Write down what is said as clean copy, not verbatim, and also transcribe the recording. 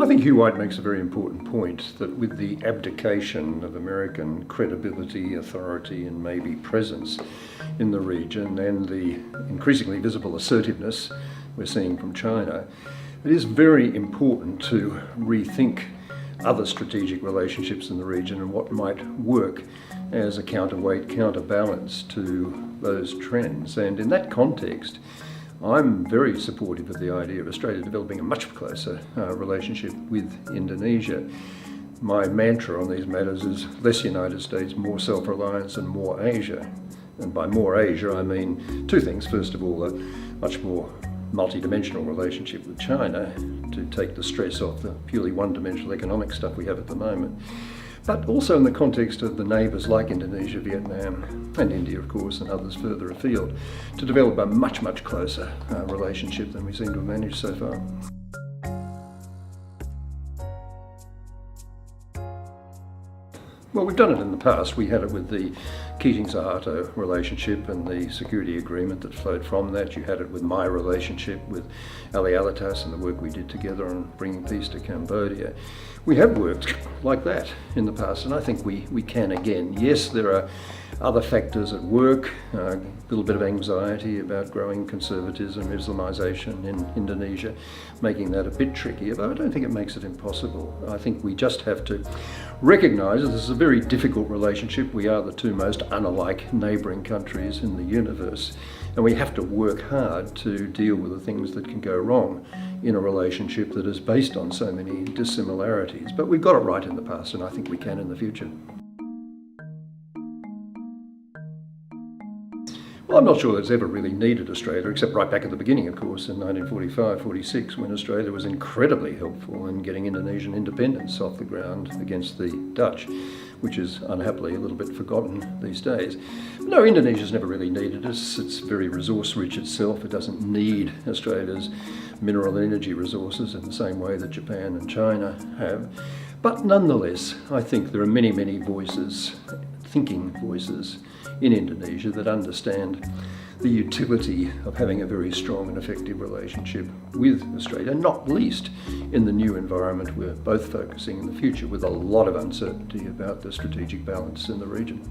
I think Hugh White makes a very important point that with the abdication of American credibility, authority and maybe presence in the region and the increasingly visible assertiveness we're seeing from China, it is very important to rethink other strategic relationships in the region and what might work as a counterweight, counterbalance to those trends. And in that context, I'm very supportive of the idea of Australia developing a much closer relationship with Indonesia. My mantra on these matters is less United States, more self-reliance and more Asia. And by more Asia, I mean two things. First of all, a much more multi-dimensional relationship with China to take the stress off the purely one-dimensional economic stuff we have at the moment. But also in the context of the neighbours like Indonesia, Vietnam and India, of course, and others further afield, to develop a much, much closer relationship than we seem to have managed so far. Well, we've done it in the past. We had it with the Keating-Suharto relationship and the security agreement that flowed from that. You had it with my relationship with Ali Alatas and the work we did together on bringing peace to Cambodia. We have worked like that in the past, and I think we can again. Yes, there are other factors at work, a little bit of anxiety about growing conservatism, Islamisation in Indonesia, making that a bit trickier, but I don't think it makes it impossible. I think we just have to recognise that this is a very difficult relationship. We are the two most unalike neighbouring countries in the universe, and we have to work hard to deal with the things that can go wrong in a relationship that is based on so many dissimilarities. But we've got it right in the past, and I think we can in the future. Well, I'm not sure that's ever really needed Australia, except right back at the beginning, of course, in 1945-46, when Australia was incredibly helpful in getting Indonesian independence off the ground against the Dutch, which is unhappily a little bit forgotten these days. No, Indonesia's never really needed us. It's very resource-rich itself. It doesn't need Australia's mineral and energy resources in the same way that Japan and China have. But nonetheless, I think there are many, many voices, thinking voices, in Indonesia that understand the utility of having a very strong and effective relationship with Australia, not least in the new environment we're both focusing in the future with a lot of uncertainty about the strategic balance in the region.